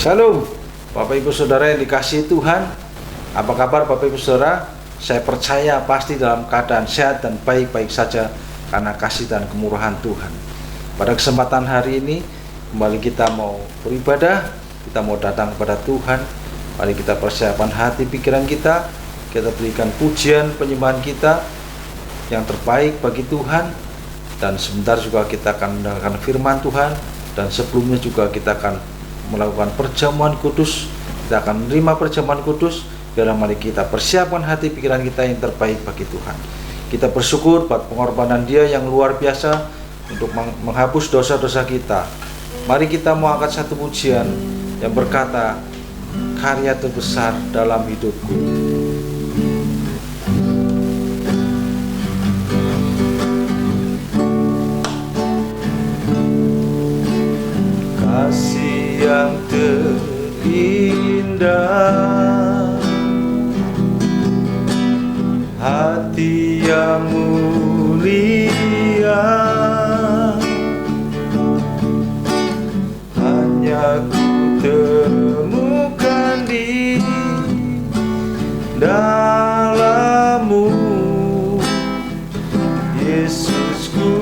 Shalom Bapak Ibu Saudara yang dikasihi Tuhan. Apa kabar Bapak Ibu Saudara? Saya percaya pasti dalam keadaan sehat dan baik-baik saja karena kasih dan kemurahan Tuhan. Pada kesempatan hari ini kembali kita mau beribadah, kita mau datang kepada Tuhan. Mari kita persiapkan hati pikiran kita, kita berikan pujian penyembahan kita yang terbaik bagi Tuhan. Dan sebentar juga kita akan mendengarkan firman Tuhan, dan sebelumnya juga kita akan melakukan perjamuan kudus. Kita akan menerima perjamuan kudus. Biarlah mari kita persiapkan hati pikiran kita yang terbaik bagi Tuhan. Kita bersyukur buat pengorbanan Dia yang luar biasa untuk menghapus dosa-dosa kita. Mari kita mau angkat satu pujian yang berkata, karya terbesar dalam hidupku. Kasih yang terindah, hati yang mulia, hanya ku temukan di dalam-Mu, Yesusku.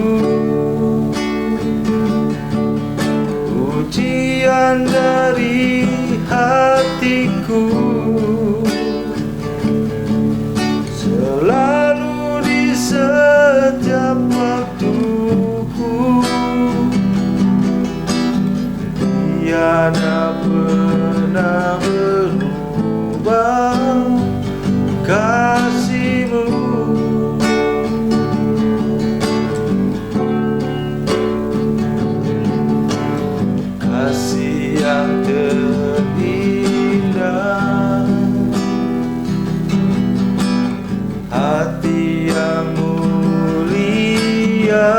Pujian dari hatiku selalu di setiap waktuku, tiada pernah berubah kasih-Mu. Kasih yang terindah, hati yang mulia,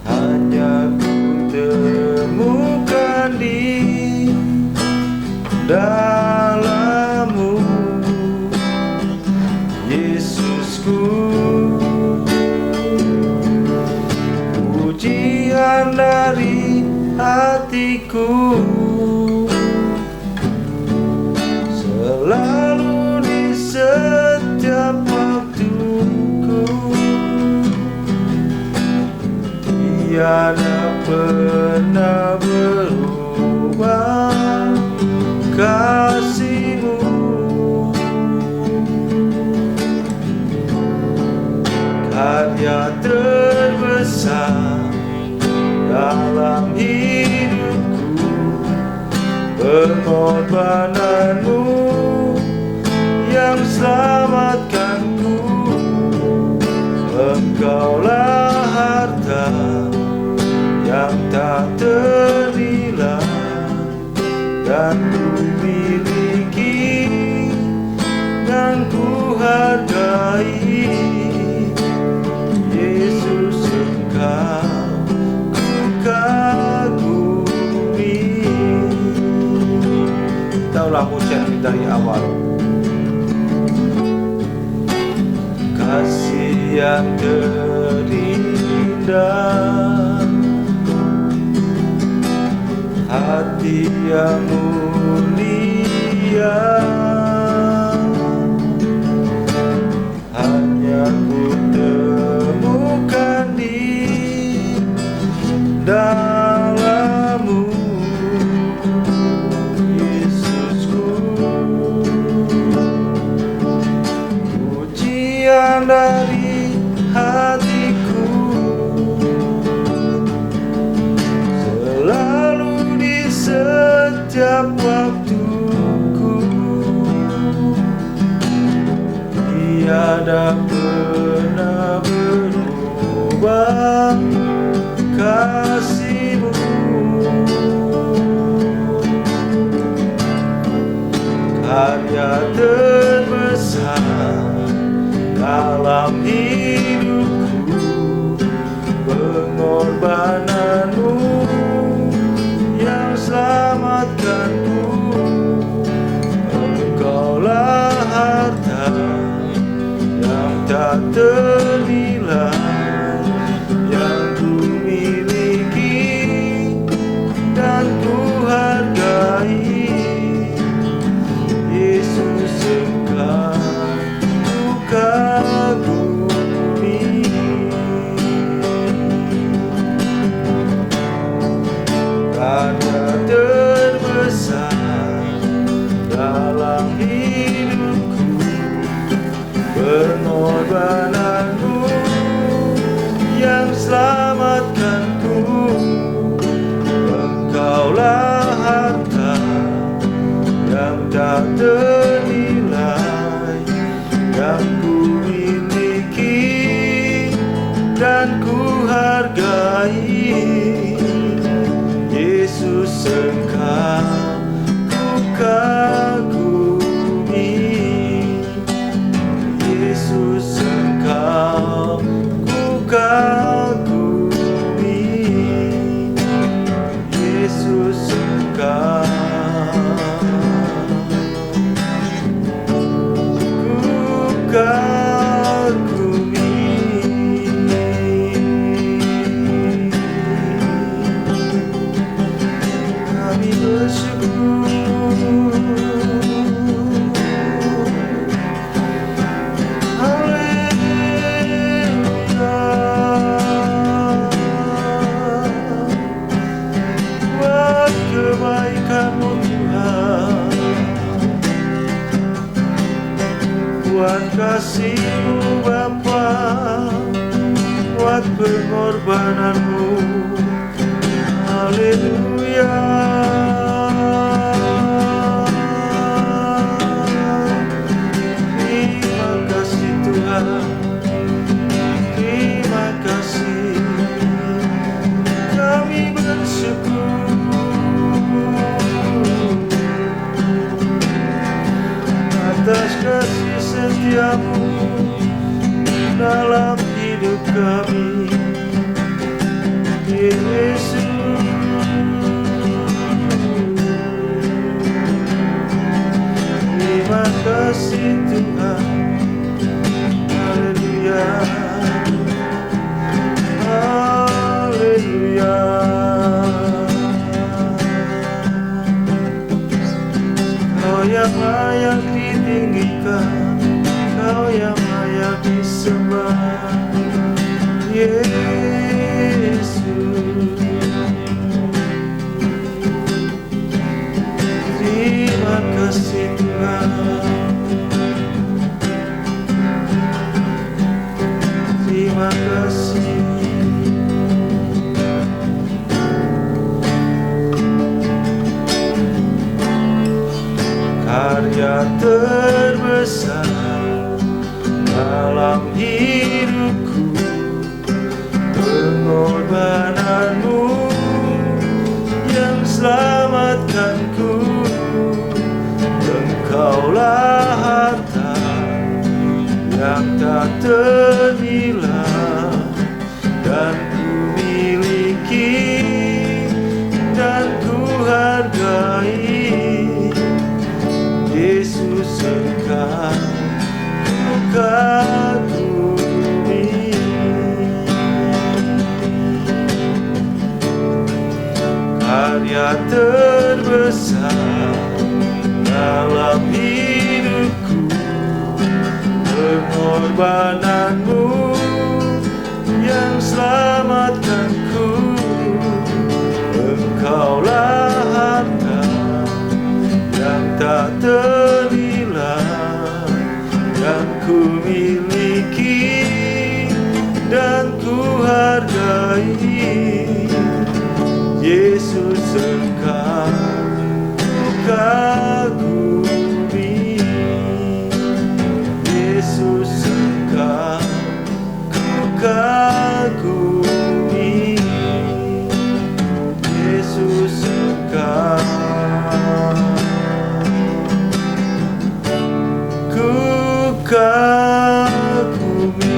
hanya ku temukan di dalam-Mu, Yesusku. Pujian dari hatiku selalu di setiap waktuku, tiada pernah berubah kasih-Mu. Karya terbesar dalam hidupku, pengorbanan-Mu yang selamatkanku. Engkaulah harta yang tak ternilai dan ku miliki dan ku hargai. Yesus, Engkau ku kagumi. Taulah pujian dari awal. Kasih yang terindah, hati yang mulia, hanya ku temukan di dalam-Mu, Yesusku. Pujian dari hatiku selalu di setiap waktuku, tiada pernah berubah kasih-Mu. Karya terbesar dalam hidupku, pengorbanan-Mu yang selamatkanku. Engkaulah harta yang tak ternilai yang ku miliki Yesus Engkau. Ku kagumi kami bersyukur. Kebaikan-Mu Tuhan, buat kasih-Mu Bapa, buat pengorbanan-Mu. Haleluya. Terima kasih Tuhan, terima kasih. Kami bersyukur atas kasih setia-Mu dalam hidup kami, Yesus. Terima kasih Tuhan. Haleluya, haleluya. Kau yang layak ditinggikan, Kau yang layak disembah, Yesus. Terima kasih Tuhan, terima kasih. Karya terbesar dalam hidupku, pengorbanan-Mu yang selamatkanku. Engkaulah harta yang tak ternilai dan ku miliki dan ku hargai. Yesus Engkau ku kagumi. Karya terbesar dalam hidupku, pengorbanan-Mu yang selamatkanku. Engkaulah harta yang tak ternilai yang ku miliki dan ku hargai. Yesus Engkau ku kagumi. Yesus Engkau ku kagumi. Yesus Engkau ku kagumi.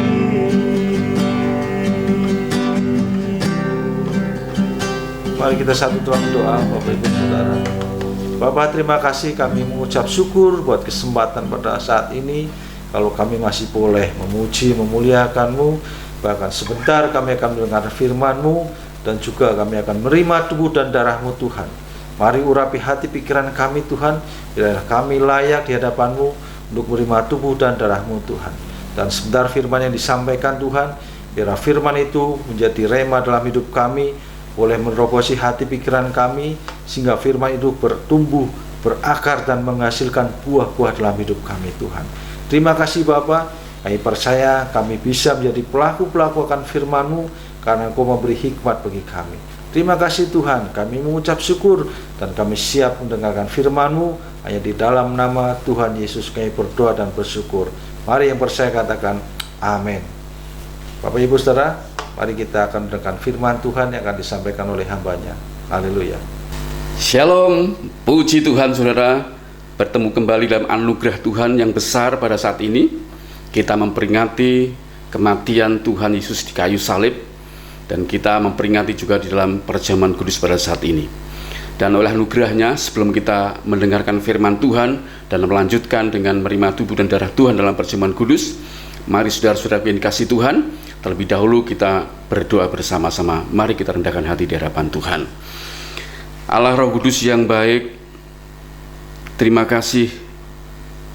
Mari kita satu dalam doa, Bapak Ibu Saudara. Bapak, terima kasih, kami mengucap syukur buat kesempatan pada saat ini. Kalau kami masih boleh memuji, memuliakan-Mu, bahkan sebentar kami akan mendengar firman-Mu, dan juga kami akan menerima tubuh dan darah-Mu Tuhan. Mari urapi hati pikiran kami Tuhan, biarlah kami layak di hadapan-Mu untuk menerima tubuh dan darah-Mu Tuhan. Dan sebentar firman yang disampaikan Tuhan, biarlah firman itu menjadi rema dalam hidup kami, boleh menerobosi hati pikiran kami, sehingga firman itu bertumbuh, berakar dan menghasilkan buah-buah dalam hidup kami Tuhan. Terima kasih Bapa, kami percaya kami bisa menjadi pelaku-pelaku akan firman-Mu, karena Engkau memberi hikmat bagi kami. Terima kasih Tuhan, kami mengucap syukur dan kami siap mendengarkan firman-Mu. Hanya di dalam nama Tuhan Yesus kami berdoa dan bersyukur. Mari yang percaya katakan amin. Bapak Ibu Saudara, mari kita akan mendengarkan firman Tuhan yang akan disampaikan oleh hamba-Nya. Haleluya. Shalom, puji Tuhan saudara. Bertemu kembali dalam anugerah Tuhan yang besar pada saat ini. Kita memperingati kematian Tuhan Yesus di kayu salib, dan kita memperingati juga di dalam perjamuan kudus pada saat ini. Dan oleh anugerahnya, sebelum kita mendengarkan firman Tuhan dan melanjutkan dengan menerima tubuh dan darah Tuhan dalam perjamuan kudus, mari saudara-saudara yang dikasihi Tuhan, terlebih dahulu kita berdoa bersama-sama. Mari kita rendahkan hati di hadapan Tuhan. Allah Roh Kudus yang baik, terima kasih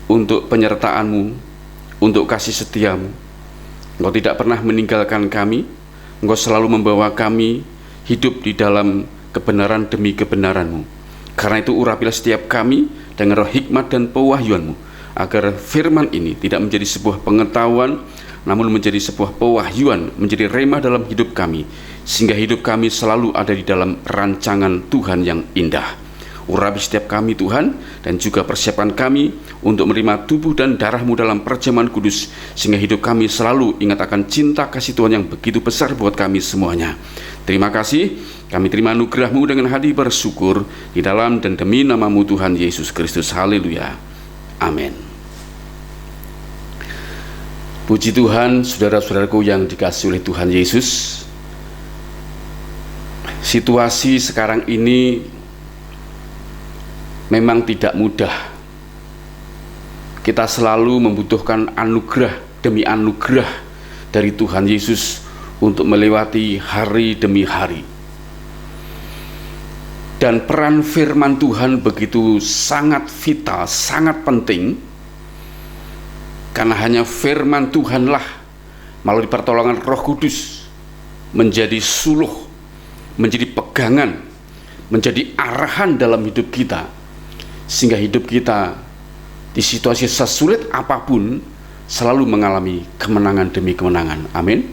untuk penyertaan-Mu, untuk kasih setia-Mu. Engkau tidak pernah meninggalkan kami, Engkau selalu membawa kami hidup di dalam kebenaran demi kebenaran-Mu. Karena itu urapilah setiap kami dengan roh hikmat dan pewahyuan-Mu, agar firman ini tidak menjadi sebuah pengetahuan, namun menjadi sebuah pewahyuan, menjadi rema dalam hidup kami, sehingga hidup kami selalu ada di dalam rancangan Tuhan yang indah. Urapi setiap kami Tuhan, dan juga persiapkan kami untuk menerima tubuh dan darah-Mu dalam perjamuan kudus, sehingga hidup kami selalu ingat akan cinta kasih Tuhan yang begitu besar buat kami semuanya. Terima kasih, kami terima anugerah-Mu dengan hati bersyukur, di dalam dan demi nama-Mu Tuhan Yesus Kristus. Haleluya. Amin. Puji Tuhan, saudara-saudaraku yang dikasihi oleh Tuhan Yesus. Situasi sekarang ini memang tidak mudah. Kita selalu membutuhkan anugerah demi anugerah dari Tuhan Yesus untuk melewati hari demi hari. Dan peran firman Tuhan begitu sangat vital, sangat penting, karena hanya firman Tuhanlah melalui pertolongan Roh Kudus menjadi suluh, menjadi pegangan, menjadi arahan dalam hidup kita, sehingga hidup kita di situasi sesulit apapun selalu mengalami kemenangan demi kemenangan. Amin.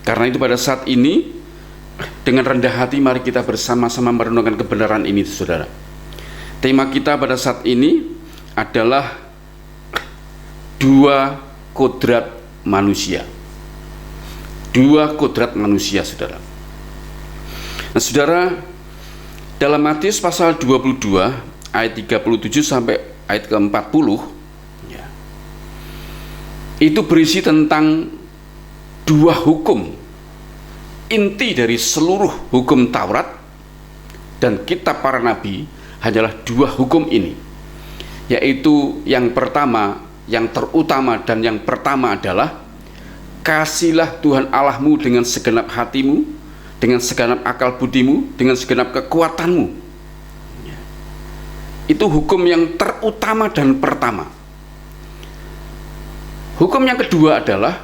Karena itu pada saat ini, dengan rendah hati mari kita bersama-sama merenungkan kebenaran ini, saudara. Tema kita pada saat ini adalah dua kodrat manusia. Dua kodrat manusia, saudara. Nah, saudara, dalam Matius pasal 22 ayat 37 sampai ayat ke-40 ya, itu berisi tentang dua hukum. Inti dari seluruh hukum Taurat dan kitab para nabi hanyalah dua hukum ini, yaitu yang pertama, yang terutama dan yang pertama adalah kasihlah Tuhan Allahmu dengan segenap hatimu, dengan segenap akal budimu, dengan segenap kekuatanmu. Itu hukum yang terutama dan pertama. Hukum yang kedua adalah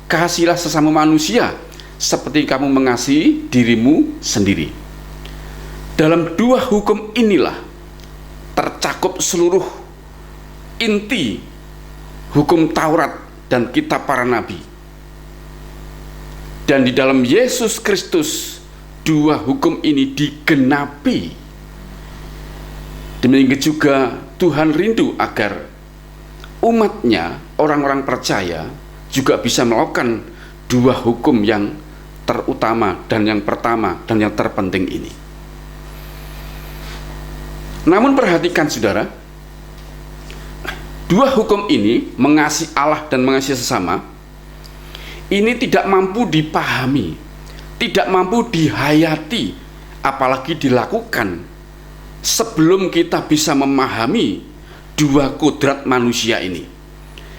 kasihlah sesama manusia seperti kamu mengasihi dirimu sendiri. Dalam dua hukum inilah tercakup seluruh inti hukum Taurat dan kitab para nabi. Dan di dalam Yesus Kristus dua hukum ini digenapi. Demikian juga Tuhan rindu agar umatnya, orang-orang percaya, juga bisa melakukan dua hukum yang terutama dan yang pertama dan yang terpenting ini. Namun perhatikan, saudara, dua hukum ini, mengasihi Allah dan mengasihi sesama, ini tidak mampu dipahami, tidak mampu dihayati, apalagi dilakukan sebelum kita bisa memahami dua kodrat manusia ini.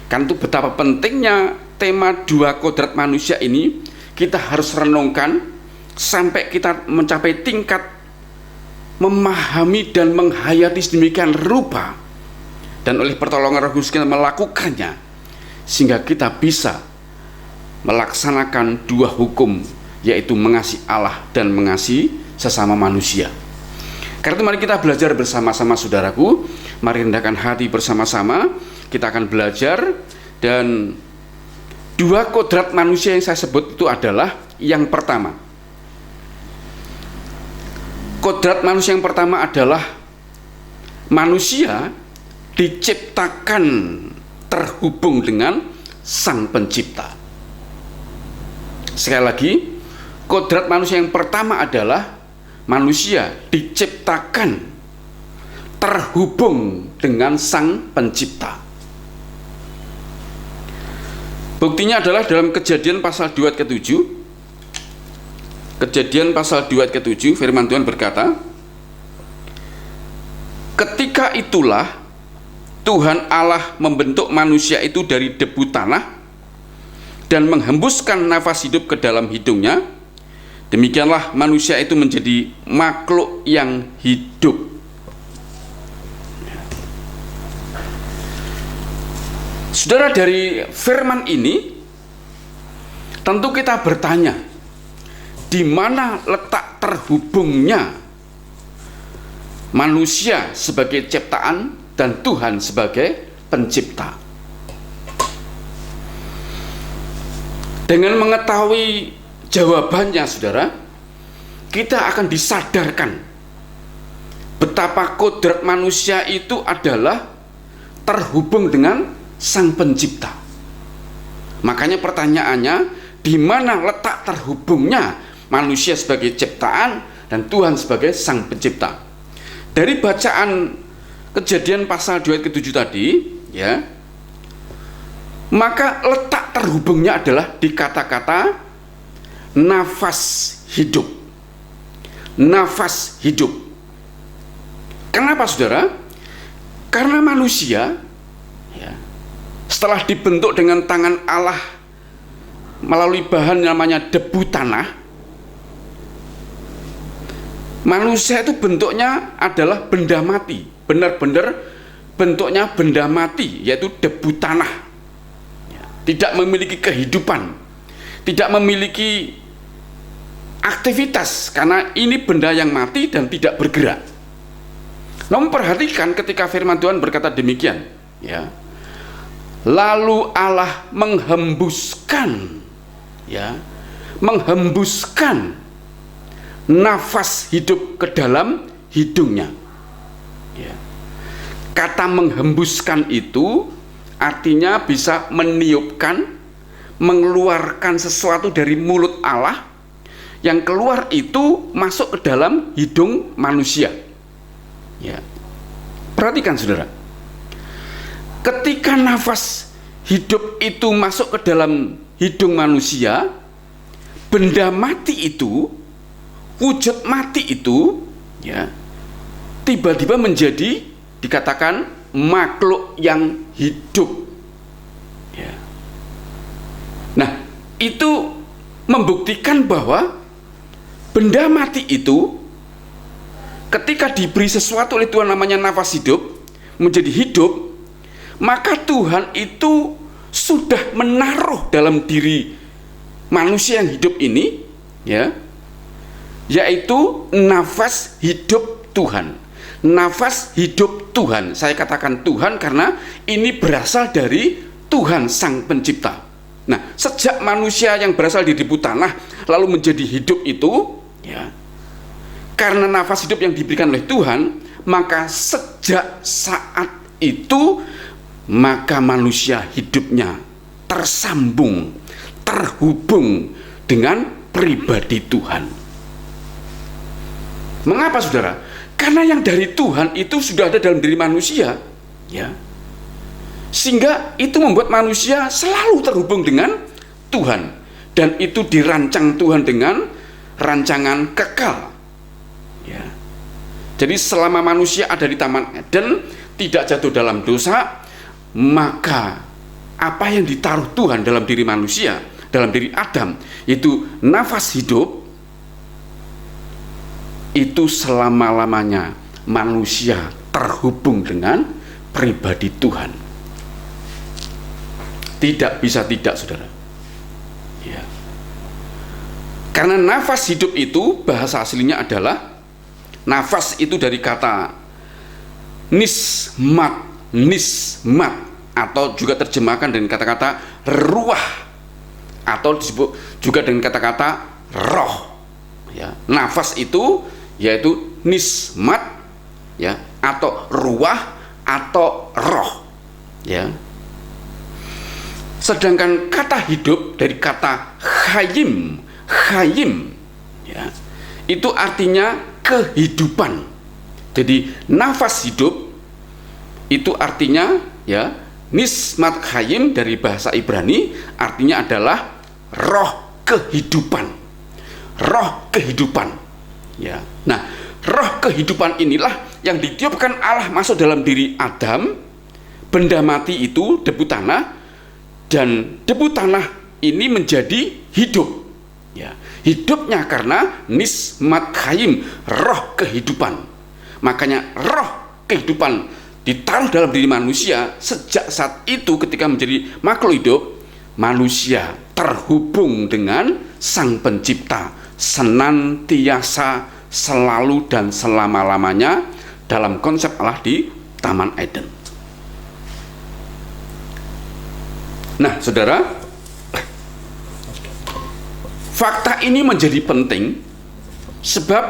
Kan itu betapa pentingnya tema dua kodrat manusia ini kita harus renungkan sampai kita mencapai tingkat memahami dan menghayati sedemikian rupa, dan oleh pertolongan Roh Kudus kita melakukannya, sehingga kita bisa melaksanakan dua hukum, yaitu mengasihi Allah dan mengasihi sesama manusia. Karena itu mari kita belajar bersama-sama, saudaraku. Mari rendahkan hati bersama-sama. Kita akan belajar, dan dua kodrat manusia yang saya sebut itu adalah yang pertama. Kodrat manusia yang pertama adalah manusia diciptakan terhubung dengan Sang Pencipta. Sekali lagi, kodrat manusia yang pertama adalah manusia diciptakan terhubung dengan Sang Pencipta. Buktinya adalah dalam Kejadian pasal 2 ayat ke-7. Kejadian pasal 2 ayat ke-7, firman Tuhan berkata, Ketika itulah Tuhan Allah membentuk manusia itu dari debu tanah dan menghembuskan nafas hidup ke dalam hidungnya. Demikianlah manusia itu menjadi makhluk yang hidup. Saudara, dari firman ini tentu kita bertanya, di mana letak terhubungnya manusia sebagai ciptaan dan Tuhan sebagai pencipta? Dengan mengetahui jawabannya, saudara, kita akan disadarkan betapa kodrat manusia itu adalah terhubung dengan Sang Pencipta. Makanya pertanyaannya, di mana letak terhubungnya manusia sebagai ciptaan dan Tuhan sebagai Sang Pencipta? Dari bacaan Kejadian pasal 2 ayat ke-7 tadi, ya, maka letak terhubungnya adalah di kata-kata nafas hidup. Nafas hidup. Kenapa, saudara? Karena manusia, ya, setelah dibentuk dengan tangan Allah melalui bahan namanya debu tanah, manusia itu bentuknya adalah benda mati, benar-benar bentuknya benda mati, yaitu debu tanah, tidak memiliki kehidupan, tidak memiliki aktivitas, karena ini benda yang mati dan tidak bergerak. Namun perhatikan ketika firman Tuhan berkata demikian, ya, lalu Allah menghembuskan, ya, menghembuskan nafas hidup ke dalam hidungnya. Ya. Kata menghembuskan itu artinya bisa meniupkan, mengeluarkan sesuatu dari mulut Allah, yang keluar itu masuk ke dalam hidung manusia. Ya. Perhatikan, saudara, ketika nafas hidup itu masuk ke dalam hidung manusia, benda mati itu, wujud mati itu, ya, tiba-tiba menjadi dikatakan makhluk yang hidup. Ya. Nah, itu membuktikan bahwa benda mati itu ketika diberi sesuatu oleh Tuhan namanya nafas hidup, menjadi hidup, maka Tuhan itu sudah menaruh dalam diri manusia yang hidup ini, ya, yaitu nafas hidup Tuhan. Nafas hidup Tuhan. Saya katakan Tuhan karena ini berasal dari Tuhan Sang Pencipta. Nah, sejak manusia yang berasal dari debu tanah lalu menjadi hidup itu, ya, karena nafas hidup yang diberikan oleh Tuhan, maka sejak saat itu maka manusia hidupnya tersambung, terhubung dengan pribadi Tuhan. Mengapa, saudara? Karena yang dari Tuhan itu sudah ada dalam diri manusia, ya, sehingga itu membuat manusia selalu terhubung dengan Tuhan, dan itu dirancang Tuhan dengan rancangan kekal. Ya. Jadi selama manusia ada di Taman Eden, tidak jatuh dalam dosa, maka apa yang ditaruh Tuhan dalam diri manusia, dalam diri Adam, yaitu nafas hidup, itu selama-lamanya manusia terhubung dengan pribadi Tuhan. Tidak bisa tidak, saudara. Ya. Karena nafas hidup itu bahasa aslinya adalah, nafas itu dari kata nismat, nismat, atau juga terjemahkan dengan kata-kata ruah, atau disebut juga dengan kata-kata roh. Ya. Nafas itu yaitu nismat, ya, atau ruah atau roh, ya. Sedangkan kata hidup dari kata khayim, khayim, ya, itu artinya kehidupan. Jadi nafas hidup itu artinya, ya, nismat khayim dari bahasa Ibrani artinya adalah roh kehidupan, roh kehidupan, ya. Nah, roh kehidupan inilah yang ditiupkan Allah masuk dalam diri Adam, benda mati itu debu tanah, dan debu tanah ini menjadi hidup. Ya, hidupnya karena nismat hayim, roh kehidupan. Makanya roh kehidupan ditaruh dalam diri manusia. Sejak saat itu ketika menjadi makhluk hidup, manusia terhubung dengan Sang Pencipta senantiasa, selalu dan selama-lamanya dalam konsep Allah di Taman Eden. Nah, saudara, fakta ini menjadi penting sebab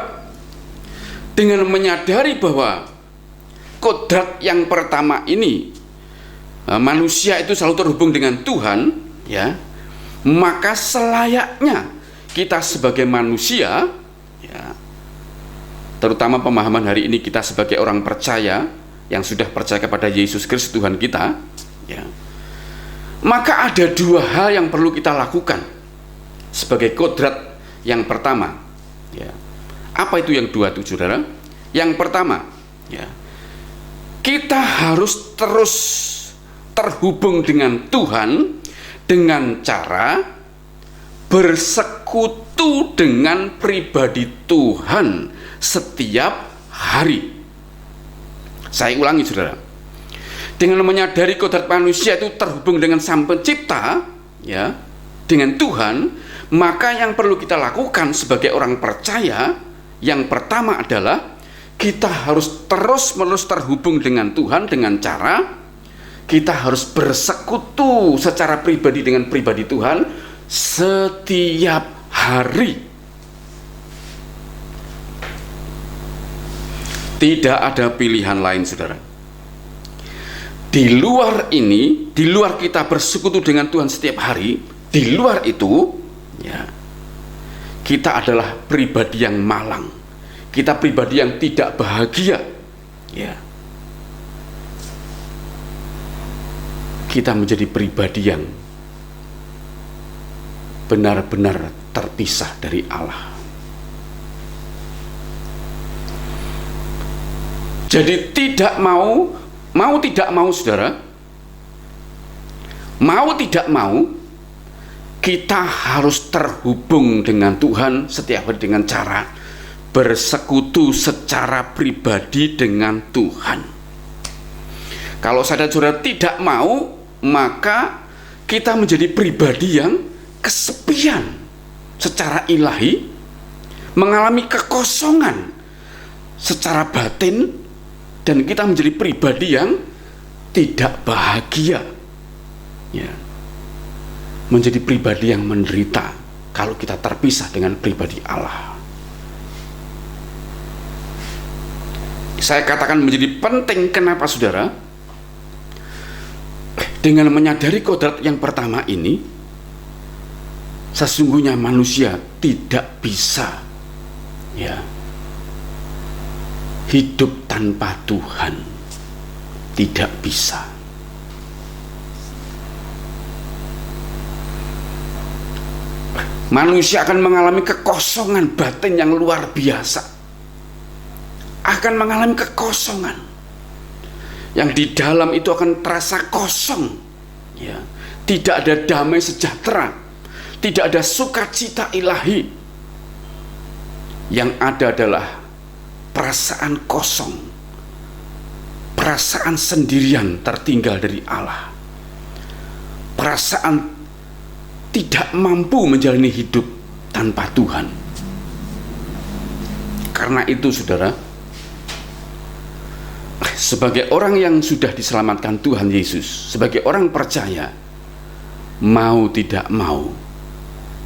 dengan menyadari bahwa kodrat yang pertama ini, manusia itu selalu terhubung dengan Tuhan, ya, maka selayaknya kita sebagai manusia, ya, terutama pemahaman hari ini kita sebagai orang percaya yang sudah percaya kepada Yesus Kristus Tuhan kita, ya, maka ada dua hal yang perlu kita lakukan sebagai kodrat yang pertama, ya. Apa itu yang dua itu, saudara? Yang pertama, ya, kita harus terus terhubung dengan Tuhan dengan cara bersekutu dengan pribadi Tuhan setiap hari. Saya ulangi, saudara. Dengan menyadari kodrat manusia itu terhubung dengan Sang Pencipta, ya, dengan Tuhan, maka yang perlu kita lakukan sebagai orang percaya yang pertama adalah kita harus terus-menerus terhubung dengan Tuhan dengan cara kita harus bersekutu secara pribadi dengan pribadi Tuhan setiap hari. Tidak ada pilihan lain, saudara. Di luar ini, di luar kita bersekutu dengan Tuhan setiap hari, di luar itu, ya, kita adalah pribadi yang malang. Kita pribadi yang tidak bahagia, ya. Kita menjadi pribadi yang benar-benar terpisah dari Allah. Jadi tidak mau tidak mau, saudara, mau tidak mau, kita harus terhubung dengan Tuhan setiap hari dengan cara bersekutu secara pribadi dengan Tuhan. Kalau saudara tidak mau, maka kita menjadi pribadi yang kesepian secara ilahi, mengalami kekosongan secara batin, dan kita menjadi pribadi yang tidak bahagia, ya, menjadi pribadi yang menderita kalau kita terpisah dengan pribadi Allah. Saya katakan menjadi penting, kenapa, saudara? Dengan menyadari kodrat yang pertama ini, sesungguhnya manusia tidak bisa, ya, hidup tanpa Tuhan. Tidak bisa. Manusia akan mengalami kekosongan batin yang luar biasa. Akan mengalami kekosongan yang di dalam itu akan terasa kosong, ya. Tidak ada damai sejahtera, tidak ada sukacita ilahi. Yang ada adalah perasaan kosong, perasaan sendirian tertinggal dari Allah, perasaan tidak mampu menjalani hidup tanpa Tuhan. Karena itu, saudara, sebagai orang yang sudah diselamatkan Tuhan Yesus, sebagai orang percaya, mau tidak mau,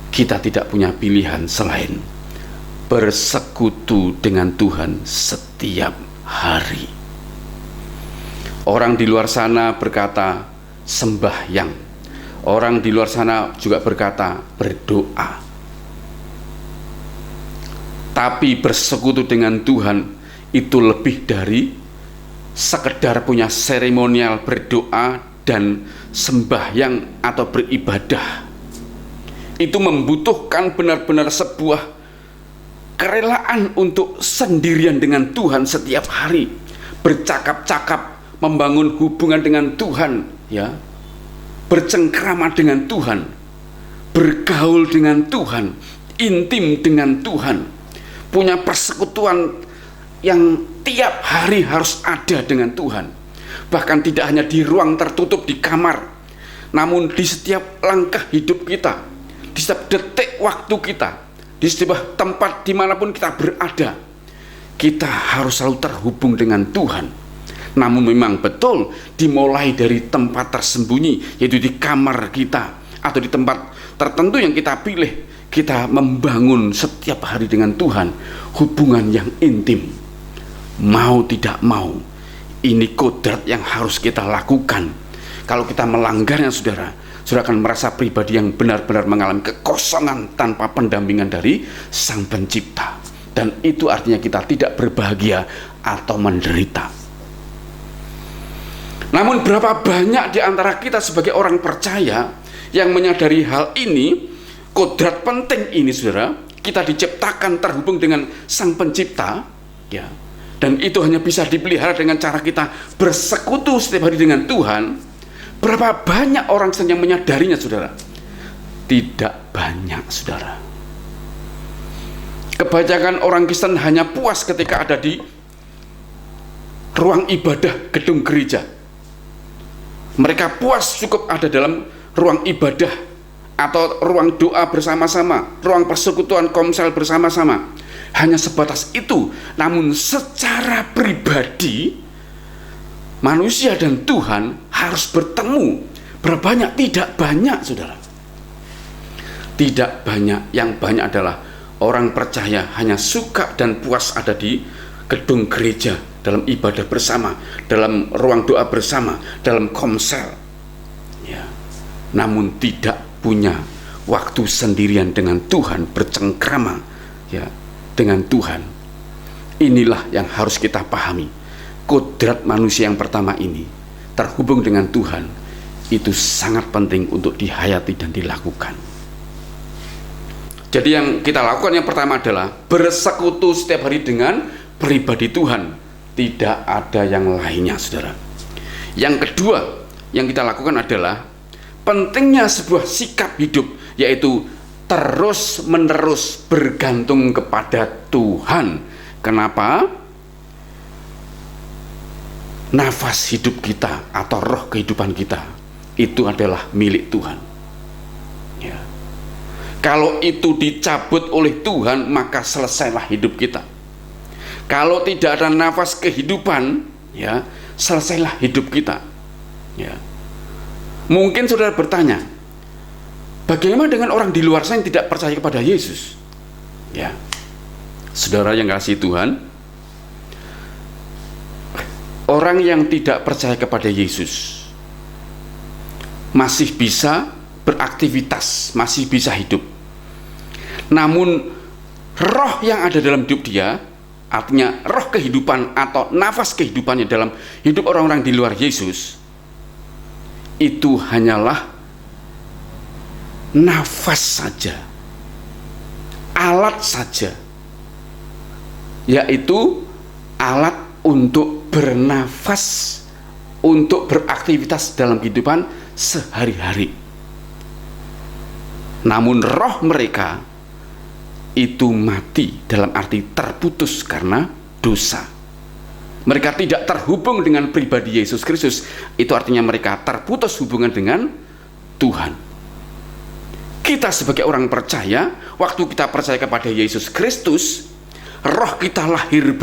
kita tidak punya pilihan selain bersekutu dengan Tuhan setiap hari. Orang di luar sana berkata sembahyang, orang di luar sana juga berkata berdoa. Tapi bersekutu dengan Tuhan itu lebih dari sekedar punya seremonial berdoa dan sembahyang atau beribadah. Itu membutuhkan benar-benar sebuah kerelaan untuk sendirian dengan Tuhan setiap hari, bercakap-cakap, membangun hubungan dengan Tuhan, ya, bercengkrama dengan Tuhan, bergaul dengan Tuhan, intim dengan Tuhan, punya persekutuan yang tiap hari harus ada dengan Tuhan. Bahkan tidak hanya di ruang tertutup di kamar, namun di setiap langkah hidup kita, di setiap detik waktu kita, di setiap tempat dimanapun kita berada, kita harus selalu terhubung dengan Tuhan. Namun memang betul dimulai dari tempat tersembunyi, yaitu di kamar kita atau di tempat tertentu yang kita pilih. Kita membangun setiap hari dengan Tuhan hubungan yang intim. Mau tidak mau, ini kodrat yang harus kita lakukan. Kalau kita melanggarnya, saudara akan merasa pribadi yang benar-benar mengalami kekosongan tanpa pendampingan dari Sang Pencipta. Dan itu artinya kita tidak berbahagia atau menderita. Namun berapa banyak di antara kita sebagai orang percaya yang menyadari hal ini, kodrat penting ini, saudara, kita diciptakan terhubung dengan Sang Pencipta, ya, dan itu hanya bisa dipelihara dengan cara kita bersekutu setiap hari dengan Tuhan. Berapa banyak orang yang menyadarinya, saudara? Tidak banyak, saudara. Kebanyakan orang Kristen hanya puas ketika ada di ruang ibadah gedung gereja. Mereka puas cukup ada dalam ruang ibadah atau ruang doa bersama-sama, ruang persekutuan komsel bersama-sama. Hanya sebatas itu. Namun secara pribadi, manusia dan Tuhan harus bertemu. Berapa banyak? Tidak banyak, saudara. Tidak banyak. Yang banyak adalah orang percaya hanya suka dan puas ada di gedung gereja, dalam ibadah bersama, dalam ruang doa bersama, dalam komsel, ya. Namun tidak punya waktu sendirian dengan Tuhan, bercengkrama, ya, dengan Tuhan. Inilah yang harus kita pahami. Kodrat manusia yang pertama ini, terhubung dengan Tuhan, itu sangat penting untuk dihayati dan dilakukan. Jadi yang kita lakukan yang pertama adalah bersekutu setiap hari dengan pribadi Tuhan. Tidak ada yang lainnya, saudara. Yang kedua yang kita lakukan adalah pentingnya sebuah sikap hidup, yaitu terus menerus bergantung kepada Tuhan. Kenapa? Nafas hidup kita atau roh kehidupan kita itu adalah milik Tuhan, ya. Kalau itu dicabut oleh Tuhan, maka selesailah hidup kita. Kalau tidak ada nafas kehidupan, ya, selesailah hidup kita, ya. Mungkin saudara bertanya, bagaimana dengan orang di luar sana yang tidak percaya kepada Yesus? Ya, saudara yang kasih Tuhan, orang yang tidak percaya kepada Yesus masih bisa beraktivitas, masih bisa hidup. Namun roh yang ada dalam hidup dia, artinya roh kehidupan atau nafas kehidupannya dalam hidup orang-orang di luar Yesus, itu hanyalah nafas saja, alat saja, yaitu alat untuk bernafas, untuk beraktivitas dalam kehidupan sehari-hari. Namun roh mereka itu mati, dalam arti terputus karena dosa. Mereka tidak terhubung dengan pribadi Yesus Kristus. Itu artinya mereka terputus hubungan dengan Tuhan. Kita sebagai orang percaya, waktu kita percaya kepada Yesus Kristus, roh kita lahir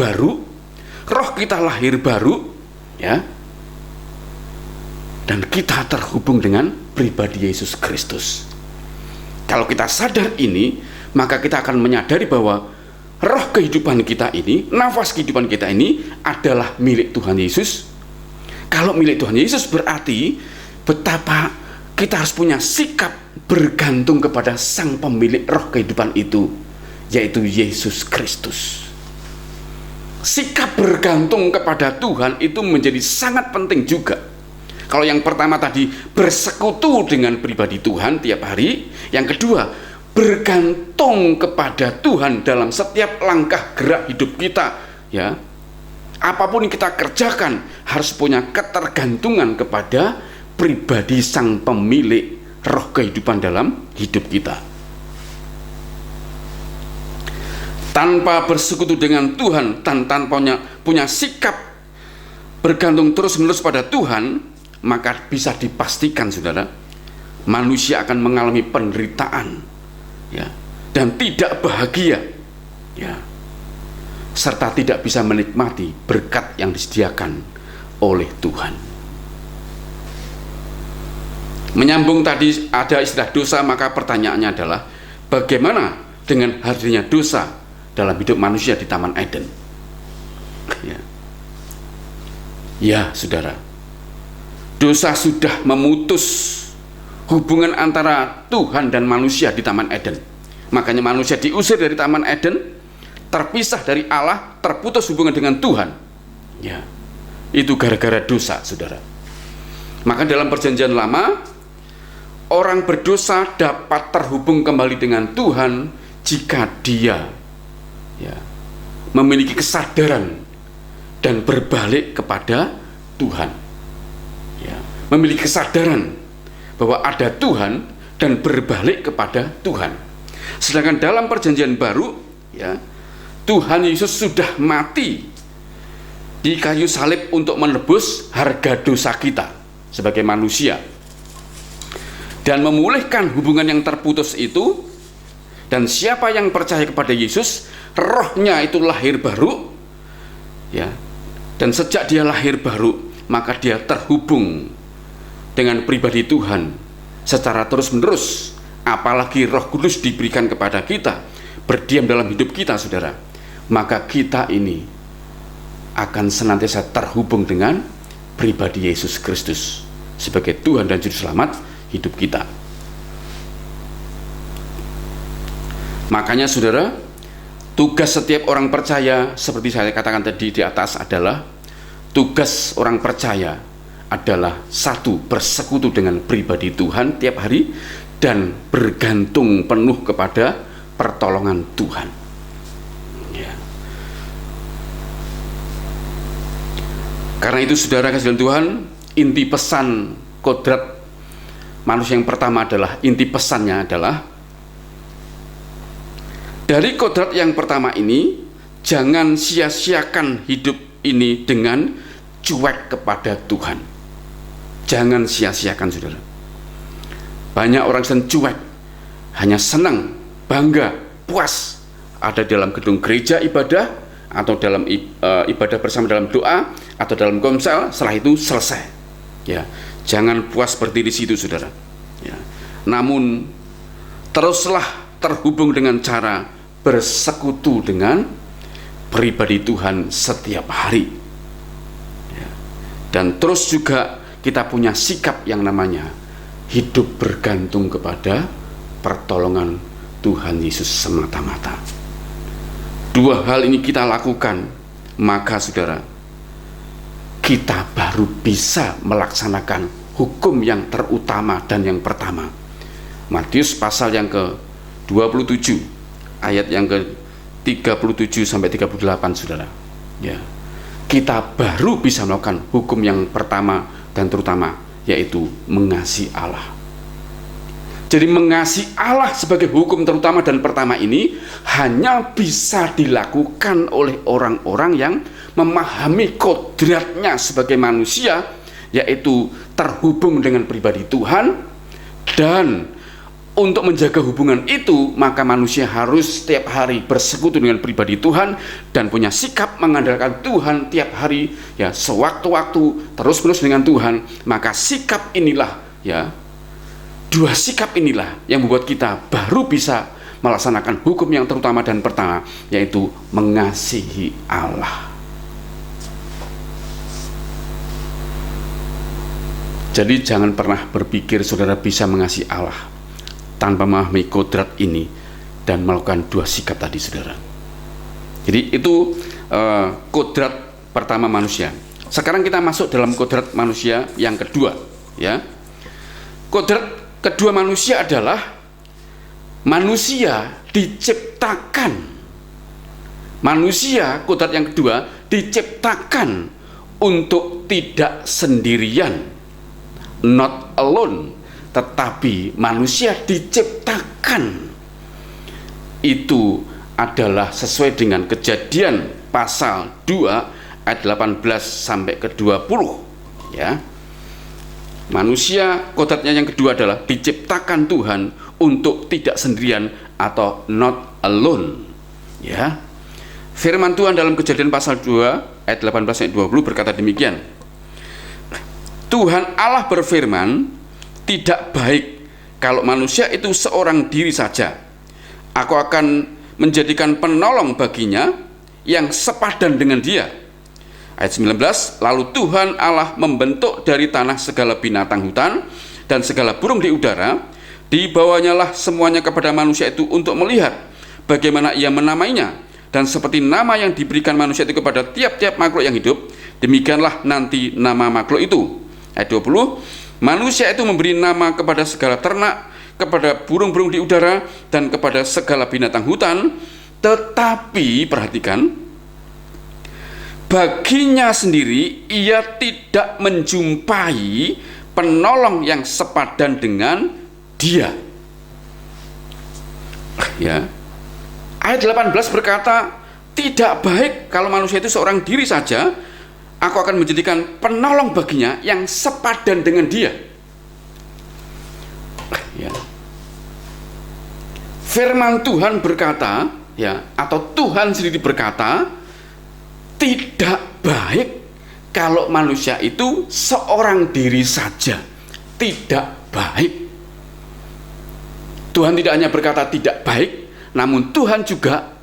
baru, ya, dan kita terhubung dengan pribadi Yesus Kristus. Kalau kita sadar ini, maka kita akan menyadari bahwa roh kehidupan kita ini, nafas kehidupan kita ini adalah milik Tuhan Yesus. Kalau milik Tuhan Yesus, berarti betapa kita harus punya sikap bergantung kepada Sang Pemilik roh kehidupan itu, yaitu Yesus Kristus. Sikap bergantung kepada Tuhan itu menjadi sangat penting juga. Kalau yang pertama tadi bersekutu dengan pribadi Tuhan tiap hari, yang kedua bergantung kepada Tuhan dalam setiap langkah gerak hidup kita, ya. Apapun yang kita kerjakan harus punya ketergantungan kepada pribadi Sang Pemilik roh kehidupan dalam hidup kita. Tanpa bersekutu dengan Tuhan dan tanpa punya sikap bergantung terus-menerus pada Tuhan, maka bisa dipastikan, saudara, manusia akan mengalami penderitaan, ya, dan tidak bahagia, ya, serta tidak bisa menikmati berkat yang disediakan oleh Tuhan. Menyambung tadi ada istilah dosa, maka pertanyaannya adalah bagaimana dengan hadirnya dosa dalam hidup manusia di Taman Eden? Ya, saudara, dosa sudah memutus hubungan antara Tuhan dan manusia di Taman Eden. Makanya manusia diusir dari Taman Eden, terpisah dari Allah, terputus hubungan dengan Tuhan. Ya, itu gara-gara dosa, saudara. Maka dalam Perjanjian Lama, orang berdosa dapat terhubung kembali dengan Tuhan jika dia, ya, memiliki kesadaran dan berbalik kepada Tuhan, ya, memiliki kesadaran bahwa ada Tuhan dan berbalik kepada Tuhan. Sedangkan dalam Perjanjian Baru, ya, Tuhan Yesus sudah mati di kayu salib untuk menebus harga dosa kita sebagai manusia dan memulihkan hubungan yang terputus itu. Dan siapa yang percaya kepada Yesus, rohnya itu lahir baru, ya, dan sejak dia lahir baru, maka dia terhubung dengan pribadi Tuhan secara terus-menerus. Apalagi Roh Kudus diberikan kepada kita, berdiam dalam hidup kita, saudara, maka kita ini akan senantiasa terhubung dengan pribadi Yesus Kristus sebagai Tuhan dan Juru Selamat hidup kita. Makanya, saudara, tugas setiap orang percaya, seperti saya katakan tadi di atas, adalah tugas orang percaya adalah satu, bersekutu dengan pribadi Tuhan tiap hari dan bergantung penuh kepada pertolongan Tuhan, ya. Karena itu, saudara kasih Tuhan, inti pesan kodrat manusia yang pertama adalah, inti pesannya adalah, dari kodrat yang pertama ini, jangan sia-siakan hidup ini dengan cuek kepada Tuhan. Jangan sia-siakan, saudara. Banyak orang yang cuek, hanya senang, bangga, puas ada dalam gedung gereja ibadah, atau dalam ibadah bersama dalam doa, atau dalam komsel, setelah itu selesai. Ya, jangan puas seperti di situ, saudara. Ya. Namun teruslah terhubung dengan cara bersekutu dengan pribadi Tuhan setiap hari, ya. Dan terus juga kita punya sikap yang namanya hidup bergantung kepada pertolongan Tuhan Yesus semata-mata. Dua hal ini kita lakukan, maka, saudara, kita baru bisa melaksanakan hukum yang terutama dan yang pertama. Matius pasal yang ke-27 ayat yang ke-37 sampai 38, saudara. Ya. Kita baru bisa melakukan hukum yang pertama dan terutama, yaitu mengasihi Allah. Jadi mengasihi Allah sebagai hukum terutama dan pertama ini hanya bisa dilakukan oleh orang-orang yang memahami kodratnya sebagai manusia, yaitu terhubung dengan pribadi Tuhan. Dan untuk menjaga hubungan itu, maka manusia harus setiap hari bersekutu dengan pribadi Tuhan dan punya sikap mengandalkan Tuhan tiap hari, ya, sewaktu-waktu terus-menerus dengan Tuhan. Maka sikap inilah, ya, dua sikap inilah yang membuat kita baru bisa melaksanakan hukum yang terutama dan pertama, yaitu mengasihi Allah. Jadi jangan pernah berpikir saudara bisa mengasihi Allah tanpa memahami kodrat ini dan melakukan dua sikap tadi, saudara. Jadi itu kodrat pertama manusia. Sekarang kita masuk dalam kodrat manusia yang kedua, ya. Kodrat kedua manusia adalah manusia diciptakan, manusia kodrat yang kedua diciptakan untuk tidak sendirian, not alone, tetapi manusia diciptakan. Itu adalah sesuai dengan Kejadian pasal 2 ayat 18 sampai ke 20, ya. Manusia kodratnya yang kedua adalah diciptakan Tuhan untuk tidak sendirian atau not alone, ya. Firman Tuhan dalam Kejadian pasal 2 ayat 18 sampai 20 berkata demikian. Tuhan Allah berfirman, tidak baik kalau manusia itu seorang diri saja. Aku akan menjadikan penolong baginya yang sepadan dengan dia. Ayat 19, lalu Tuhan Allah membentuk dari tanah segala binatang hutan dan segala burung di udara, dibawanyalah semuanya kepada manusia itu untuk melihat bagaimana ia menamainya, dan seperti nama yang diberikan manusia itu kepada tiap-tiap makhluk yang hidup, demikianlah nanti nama makhluk itu. Ayat 20, manusia itu memberi nama kepada segala ternak, kepada burung-burung di udara, dan kepada segala binatang hutan, tetapi perhatikan, baginya sendiri ia tidak menjumpai penolong yang sepadan dengan dia. Ya. Ayat 18 berkata, tidak baik kalau manusia itu seorang diri saja. Aku akan menjadikan penolong baginya yang sepadan dengan dia. Ya. Firman Tuhan berkata, ya, atau Tuhan sendiri berkata, tidak baik kalau manusia itu seorang diri saja. Tidak baik. Tuhan tidak hanya berkata tidak baik, namun Tuhan juga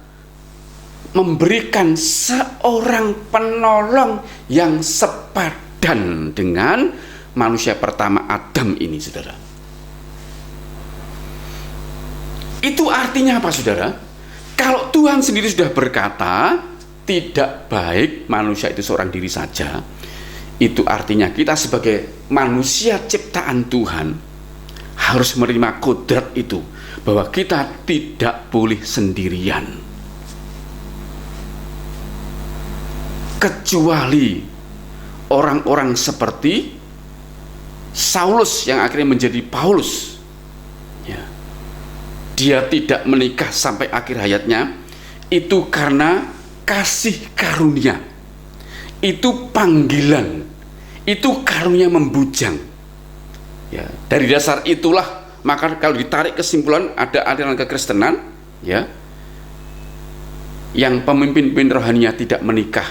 memberikan seorang penolong yang sepadan dengan manusia pertama Adam ini, saudara. Itu artinya apa, saudara? Kalau Tuhan sendiri sudah berkata tidak baik manusia itu seorang diri saja, itu artinya kita sebagai manusia ciptaan Tuhan harus menerima kodrat itu, bahwa kita tidak boleh sendirian, kecuali orang-orang seperti Saulus yang akhirnya menjadi Paulus, ya. Dia tidak menikah sampai akhir hayatnya, itu karena kasih karunia, itu panggilan, itu karunia membujang, ya. Dari dasar itulah, maka kalau ditarik kesimpulan, ada aliran kekristenan, ya, yang pemimpin-pemimpin rohaninya tidak menikah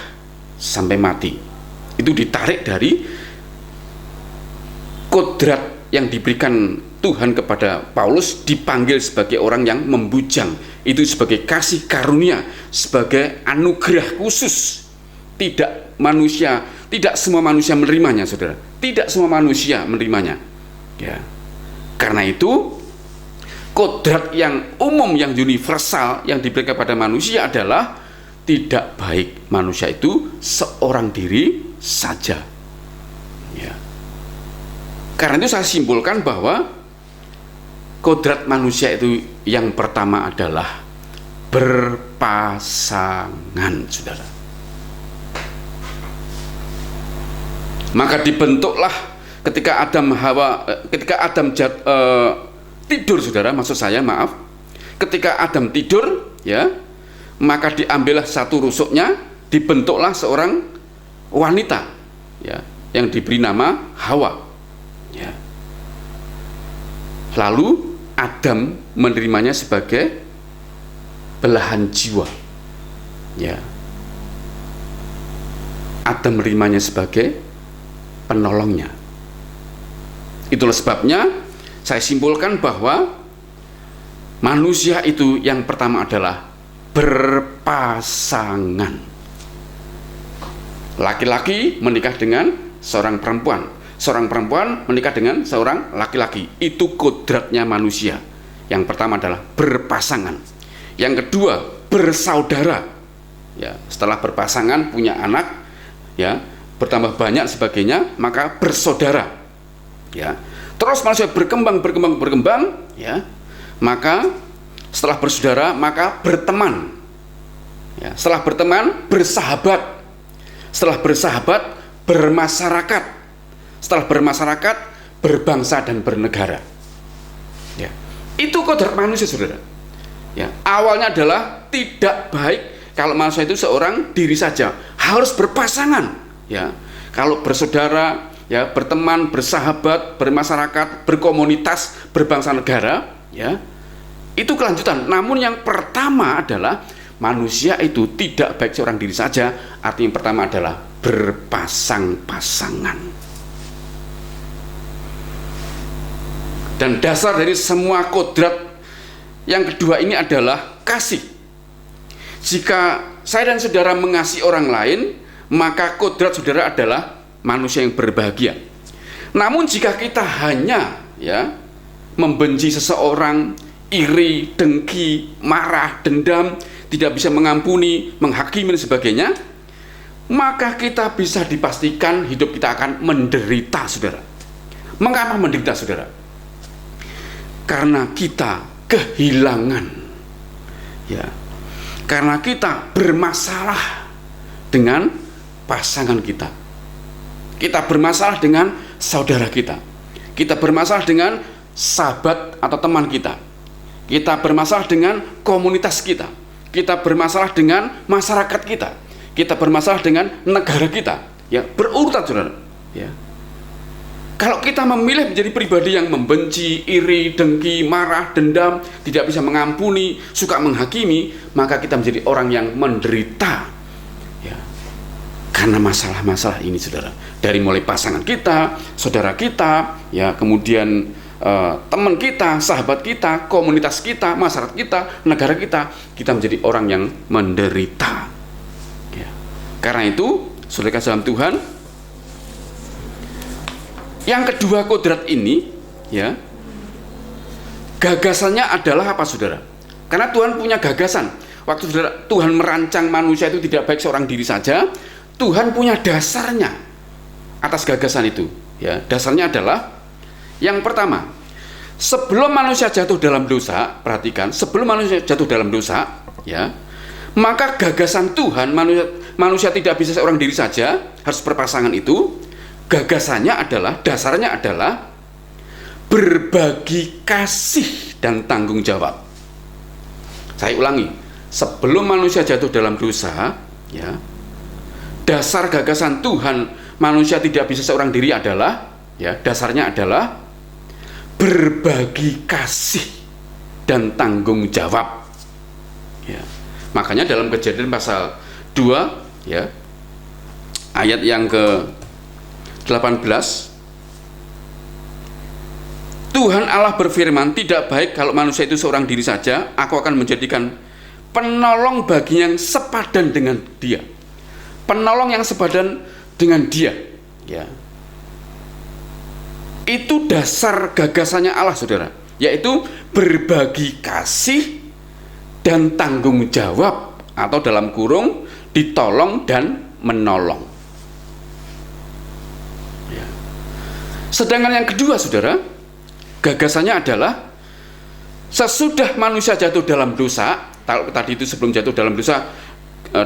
sampai mati. Itu ditarik dari kodrat yang diberikan Tuhan kepada Paulus, dipanggil sebagai orang yang membujang, itu sebagai kasih karunia, sebagai anugerah khusus. Tidak semua manusia menerimanya, saudara. Tidak semua manusia menerimanya, ya. Karena itu kodrat yang umum, yang universal yang diberikan kepada manusia adalah tidak baik manusia itu seorang diri saja, ya. Karena itu saya simpulkan bahwa kodrat manusia itu yang pertama adalah berpasangan, saudara. Maka dibentuklah ketika Adam tidur, saudara, maksud saya, maaf, ketika Adam tidur, ya, maka diambillah satu rusuknya, dibentuklah seorang wanita, ya, yang diberi nama Hawa, ya. Lalu Adam menerimanya sebagai belahan jiwa, ya. Adam menerimanya sebagai penolongnya. Itulah sebabnya saya simpulkan bahwa manusia itu yang pertama adalah berpasangan. Laki-laki menikah dengan seorang perempuan, seorang perempuan menikah dengan seorang laki-laki. Itu kodratnya manusia. Yang pertama adalah berpasangan. Yang kedua, bersaudara. Ya, setelah berpasangan punya anak, ya, bertambah banyak sebagainya, maka bersaudara. Ya. Terus manusia berkembang, ya. Maka Setelah bersaudara, maka berteman. Ya, setelah berteman, bersahabat. Setelah bersahabat, bermasyarakat. Setelah bermasyarakat, berbangsa dan bernegara. Ya, itu kodrat manusia, saudara. Ya, awalnya adalah tidak baik kalau manusia itu seorang diri saja, harus berpasangan. Ya, kalau bersaudara, ya, berteman, bersahabat, bermasyarakat, berkomunitas, berbangsa negara, ya, itu kelanjutan. Namun yang pertama adalah manusia itu tidak baik seorang diri saja. Artinya yang pertama adalah berpasang-pasangan. Dan dasar dari semua kodrat yang kedua ini adalah kasih. Jika saya dan saudara mengasihi orang lain, maka kodrat saudara adalah manusia yang berbahagia. Namun jika kita hanya, ya, membenci seseorang, iri, dengki, marah, dendam, tidak bisa mengampuni, menghakimi dan sebagainya, maka kita bisa dipastikan hidup kita akan menderita, saudara. Mengapa menderita, saudara? Karena kita kehilangan, ya, karena kita bermasalah dengan pasangan kita. Kita bermasalah dengan saudara kita. Kita bermasalah dengan sahabat atau teman kita. Kita bermasalah dengan komunitas kita. Kita bermasalah dengan masyarakat kita. Kita bermasalah dengan negara kita. Ya, berurutan, saudara. Ya. Kalau kita memilih menjadi pribadi yang membenci, iri, dengki, marah, dendam, tidak bisa mengampuni, suka menghakimi, maka kita menjadi orang yang menderita. Ya. Karena masalah-masalah ini, saudara. Dari mulai pasangan kita, saudara kita, ya, kemudian teman kita, sahabat kita, komunitas kita, masyarakat kita, negara kita, kita menjadi orang yang menderita. Ya. Karena itu, saudara dalam Tuhan, yang kedua kodrat ini, ya, gagasannya adalah apa, saudara? Karena Tuhan punya gagasan. Waktu saudara, Tuhan merancang manusia itu tidak baik seorang diri saja, Tuhan punya dasarnya atas gagasan itu. Ya, dasarnya adalah yang pertama, sebelum manusia jatuh dalam dosa, perhatikan, sebelum manusia jatuh dalam dosa, ya, maka gagasan Tuhan manusia tidak bisa seorang diri saja, harus berpasangan itu. Gagasannya adalah, dasarnya adalah berbagi kasih dan tanggung jawab. Saya ulangi, sebelum manusia jatuh dalam dosa, ya, dasar gagasan Tuhan manusia tidak bisa seorang diri adalah, ya, dasarnya adalah berbagi kasih dan tanggung jawab. Ya. Makanya dalam Kejadian pasal 2, ya, ayat yang ke-18, Tuhan Allah berfirman, tidak baik kalau manusia itu seorang diri saja, aku akan menjadikan penolong bagi yang sepadan dengan dia. Penolong yang sepadan dengan dia, ya. Itu dasar gagasannya Allah, saudara, yaitu berbagi kasih dan tanggung jawab, atau dalam kurung ditolong dan menolong. Ya. Sedangkan yang kedua, saudara, gagasannya adalah sesudah manusia jatuh dalam dosa, tadi itu sebelum jatuh dalam dosa,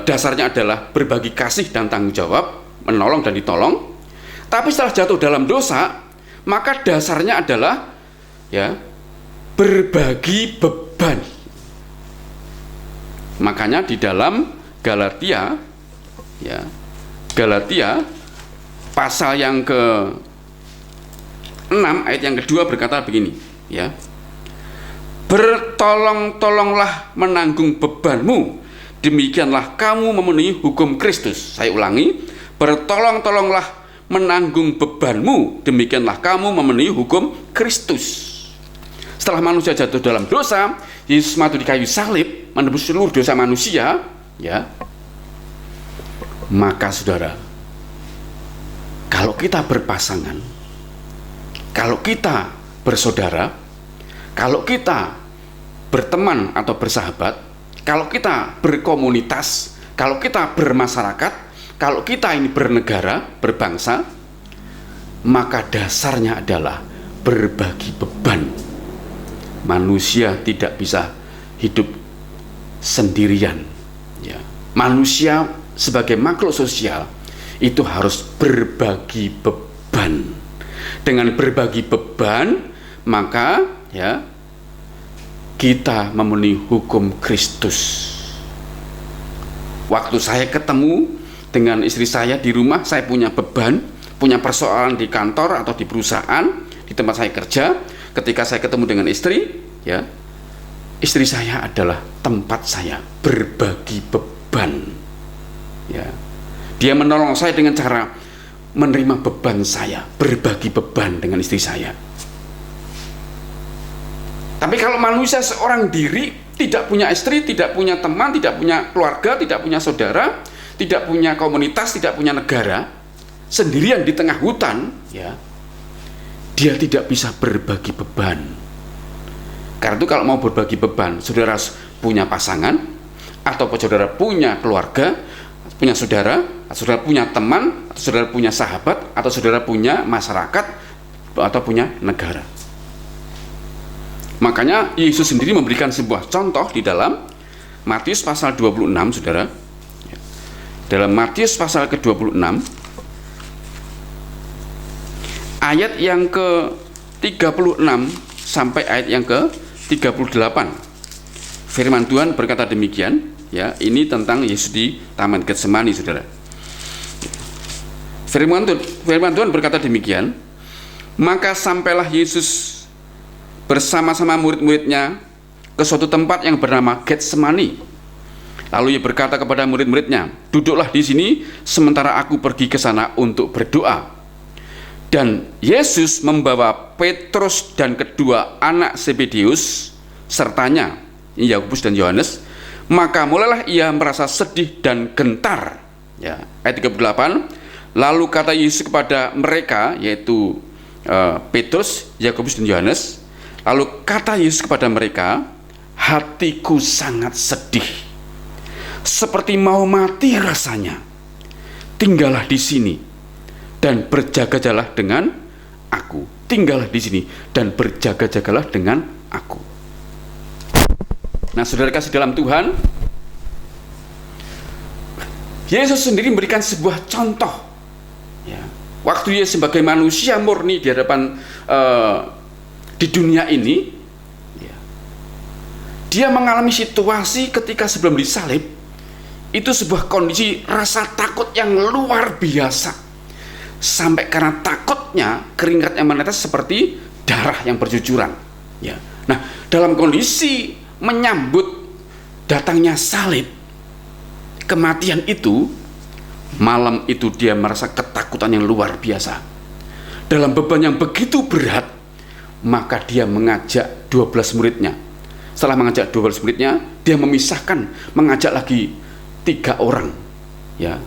dasarnya adalah berbagi kasih dan tanggung jawab, menolong dan ditolong. Tapi setelah jatuh dalam dosa, maka dasarnya adalah, ya, berbagi beban. Makanya di dalam Galatia, ya, Galatia pasal yang ke-6 ayat yang kedua berkata begini, ya, bertolong-tolonglah menanggung bebanmu, demikianlah kamu memenuhi hukum Kristus. Saya ulangi, bertolong-tolonglah menanggung bebanmu, demikianlah kamu memenuhi hukum Kristus. Setelah manusia jatuh dalam dosa, Yesus mati di kayu salib menebus seluruh dosa manusia, ya. Maka saudara, kalau kita berpasangan, kalau kita bersaudara, kalau kita berteman atau bersahabat, kalau kita berkomunitas, kalau kita bermasyarakat, kalau kita ini bernegara, berbangsa, maka dasarnya adalah berbagi beban. Manusia tidak bisa hidup sendirian. Ya. Manusia sebagai makhluk sosial itu harus berbagi beban. Dengan berbagi beban, maka ya kita memenuhi hukum Kristus. Waktu saya ketemu dengan istri saya di rumah, saya punya beban, punya persoalan di kantor atau di perusahaan, di tempat saya kerja. Ketika saya ketemu dengan istri, ya, istri saya adalah tempat saya berbagi beban. Ya. Dia menolong saya dengan cara menerima beban saya, berbagi beban dengan istri saya. Tapi kalau manusia seorang diri, tidak punya istri, tidak punya teman, tidak punya keluarga, tidak punya saudara, tidak punya komunitas, tidak punya negara, sendirian di tengah hutan, ya, dia tidak bisa berbagi beban. Karena itu kalau mau berbagi beban, saudara punya pasangan, atau saudara punya keluarga, punya saudara, saudara punya teman, atau saudara punya sahabat, atau saudara punya masyarakat, atau punya negara. Makanya Yesus sendiri memberikan sebuah contoh di dalam Matius pasal 26, saudara. Dalam Matius pasal ke-26, ayat yang ke-36 sampai ayat yang ke-38. Firman Tuhan berkata demikian, ya, ini tentang Yesus di Taman Getsemani, saudara. Firman Tuhan berkata demikian, maka sampailah Yesus bersama-sama murid-muridnya ke suatu tempat yang bernama Getsemani. Lalu ia berkata kepada murid-muridnya, duduklah di sini sementara aku pergi ke sana untuk berdoa. Dan Yesus membawa Petrus dan kedua anak Zebedeus sertanya, Yakobus dan Yohanes. Maka mulailah ia merasa sedih dan gentar. Ya, ayat 38. Lalu kata Yesus kepada mereka, yaitu Petrus, Yakobus dan Yohanes. Lalu kata Yesus kepada mereka, hatiku sangat sedih, seperti mau mati rasanya. Tinggallah di sini dan berjaga-jagalah dengan aku. Tinggallah di sini dan berjaga-jagalah dengan aku. Nah, saudara kasih dalam Tuhan, Yesus sendiri memberikan sebuah contoh. Ya, waktu dia sebagai manusia murni di hadapan di dunia ini, ya, dia mengalami situasi ketika sebelum disalib. Itu sebuah kondisi rasa takut yang luar biasa, sampai karena takutnya keringat yang menetes seperti darah yang bercucuran. Ya. Nah, dalam kondisi menyambut datangnya salib, kematian itu, malam itu dia merasa ketakutan yang luar biasa. Dalam beban yang begitu berat, maka dia mengajak 12 muridnya. Setelah mengajak 12 muridnya, dia memisahkan, mengajak lagi 3 orang, ya,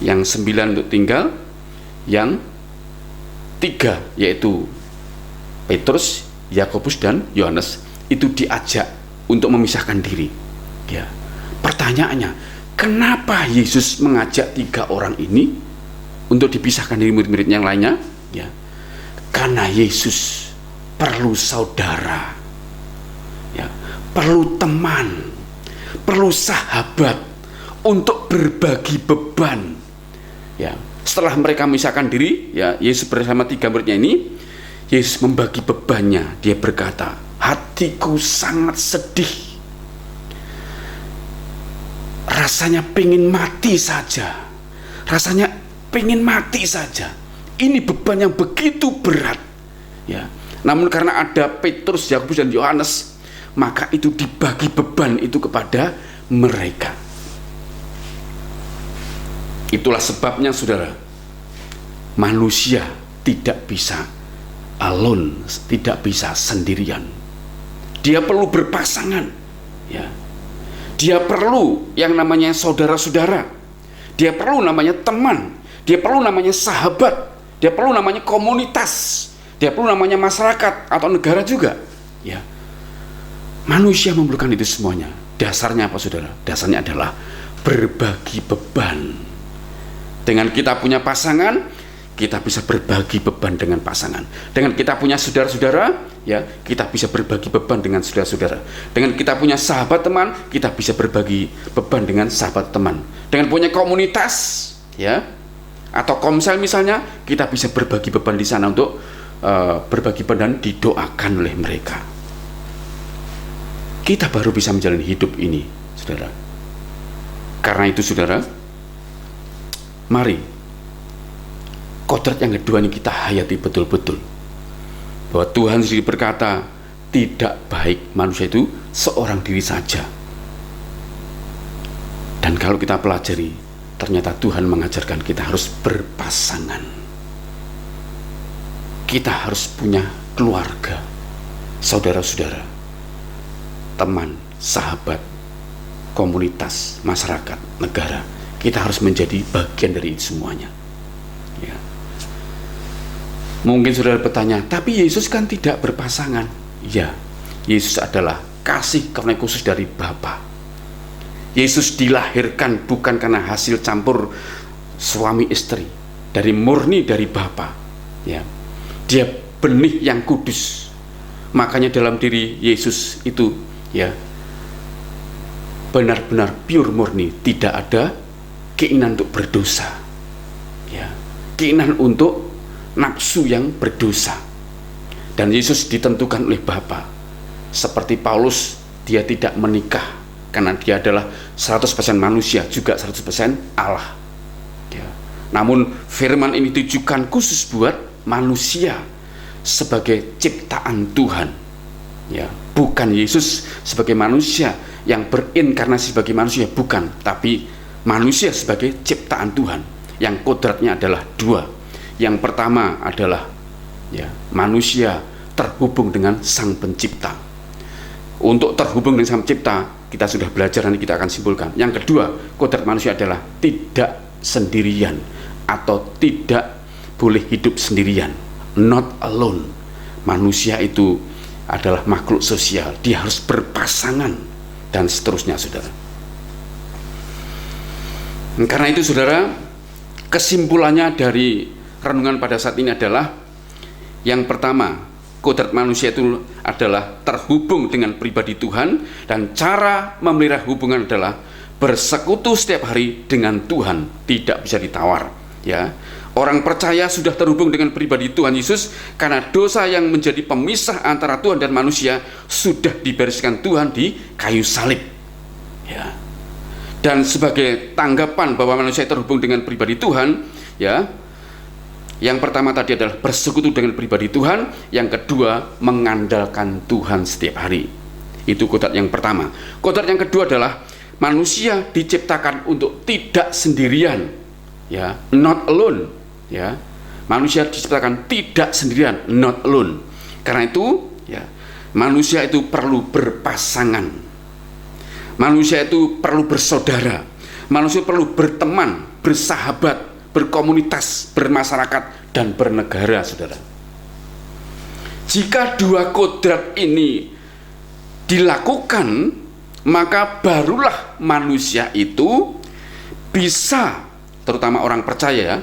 yang 9 untuk tinggal, yang 3 yaitu Petrus, Yakobus dan Yohanes itu diajak untuk memisahkan diri. Ya. Pertanyaannya, kenapa Yesus mengajak 3 orang ini untuk dipisahkan dari murid-murid yang lainnya? Ya. Karena Yesus perlu saudara, ya, perlu teman, perlu sahabat untuk berbagi beban. Ya, setelah mereka memisahkan diri, ya, Yesus bersama 3 muridnya ini, Yesus membagi bebannya. Dia berkata, hatiku sangat sedih, rasanya pengen mati saja, rasanya pengen mati saja. Ini beban yang begitu berat, ya. Namun karena ada Petrus, Yakobus dan Yohanes, maka itu dibagi beban itu kepada mereka. Itulah sebabnya, saudara, manusia tidak bisa alone, tidak bisa sendirian. Dia perlu berpasangan, ya. Dia perlu yang namanya saudara-saudara. Dia perlu namanya teman. Dia perlu namanya sahabat. Dia perlu namanya komunitas. Dia perlu namanya masyarakat atau negara juga, ya. Manusia memerlukan itu semuanya. Dasarnya apa, saudara? Dasarnya adalah berbagi beban. Dengan kita punya pasangan, kita bisa berbagi beban dengan pasangan. Dengan kita punya saudara-saudara, ya, kita bisa berbagi beban dengan saudara-saudara. Dengan kita punya sahabat teman, kita bisa berbagi beban dengan sahabat teman. Dengan punya komunitas, ya, atau komsel misalnya, kita bisa berbagi beban di sana untuk berbagi beban, didoakan oleh mereka. Kita baru bisa menjalani hidup ini, saudara. Karena itu, saudara, mari kodrat yang kedua ini kita hayati betul-betul, bahwa Tuhan sendiri berkata, tidak baik manusia itu seorang diri saja. Dan kalau kita pelajari, ternyata Tuhan mengajarkan kita harus berpasangan. Kita harus punya keluarga, saudara-saudara, teman, sahabat, komunitas, masyarakat, negara. Kita harus menjadi bagian dari itu semuanya, ya. Mungkin saudara bertanya, tapi Yesus kan tidak berpasangan. Ya, Yesus adalah kasih karunia khusus dari Bapa. Yesus dilahirkan bukan karena hasil campur suami istri, dari murni dari Bapa. Ya, dia benih yang kudus. Makanya dalam diri Yesus itu, ya, benar-benar pure murni, tidak ada keinginan untuk berdosa, ya, keinginan untuk nafsu yang berdosa. Dan Yesus ditentukan oleh Bapa. Seperti Paulus, dia tidak menikah karena dia adalah 100% manusia, juga 100% Allah, ya. Namun firman ini ditujukan khusus buat manusia sebagai ciptaan Tuhan, ya. Bukan Yesus sebagai manusia yang berinkarnasi sebagai manusia, bukan, tapi manusia sebagai ciptaan Tuhan yang kodratnya adalah dua. Yang pertama adalah, ya, manusia terhubung dengan Sang Pencipta. Untuk terhubung dengan Sang Pencipta, kita sudah belajar, nanti kita akan simpulkan. Yang kedua, kodrat manusia adalah tidak sendirian atau tidak boleh hidup sendirian, not alone. Manusia itu adalah makhluk sosial, dia harus berpasangan dan seterusnya, saudara. Karena itu, saudara, kesimpulannya dari renungan pada saat ini adalah, yang pertama, kodrat manusia itu adalah terhubung dengan pribadi Tuhan, dan cara memelihara hubungan adalah bersekutu setiap hari dengan Tuhan, tidak bisa ditawar, ya. Orang percaya sudah terhubung dengan pribadi Tuhan Yesus karena dosa yang menjadi pemisah antara Tuhan dan manusia sudah dibereskan Tuhan di kayu salib, ya. Dan sebagai tanggapan bahwa manusia terhubung dengan pribadi Tuhan, ya, yang pertama tadi adalah bersekutu dengan pribadi Tuhan. Yang kedua, mengandalkan Tuhan setiap hari. Itu kodrat yang pertama. Kodrat yang kedua adalah manusia diciptakan untuk tidak sendirian, ya, not alone, ya. Manusia diciptakan tidak sendirian, not alone. Karena itu, ya, manusia itu perlu berpasangan. Manusia itu perlu bersaudara. Manusia perlu berteman, bersahabat, berkomunitas, bermasyarakat, dan bernegara, saudara. Jika dua kodrat ini dilakukan, maka barulah manusia itu bisa, terutama orang percaya,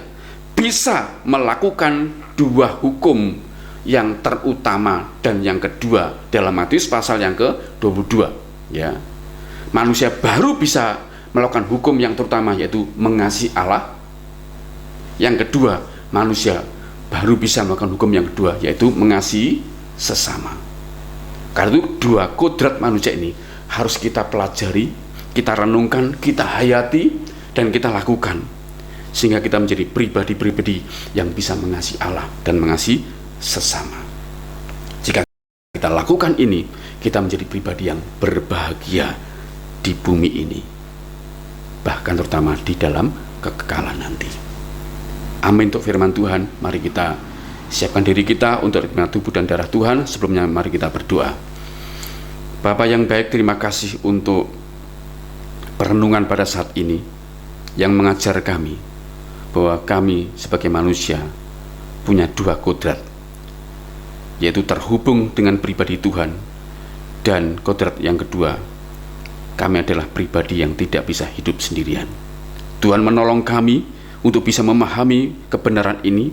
bisa melakukan dua hukum yang terutama dan yang kedua dalam Matius pasal yang ke-22, ya. Manusia baru bisa melakukan hukum yang terutama, yaitu mengasihi Allah. Yang kedua, manusia baru bisa melakukan hukum yang kedua, yaitu mengasihi sesama. Karena itu dua kodrat manusia ini harus kita pelajari, kita renungkan, kita hayati, dan kita lakukan, sehingga kita menjadi pribadi-pribadi yang bisa mengasihi Allah dan mengasihi sesama. Jika kita lakukan ini, kita menjadi pribadi yang berbahagia di bumi ini, bahkan terutama di dalam kekekalan nanti. Amin untuk firman Tuhan. Mari kita siapkan diri kita untuk khidmat tubuh dan darah Tuhan. Sebelumnya mari kita berdoa. Bapa yang baik, terima kasih untuk perenungan pada saat ini yang mengajar kami bahwa kami sebagai manusia punya dua kodrat, yaitu terhubung dengan pribadi Tuhan, dan kodrat yang kedua, kami adalah pribadi yang tidak bisa hidup sendirian. Tuhan menolong kami untuk bisa memahami kebenaran ini.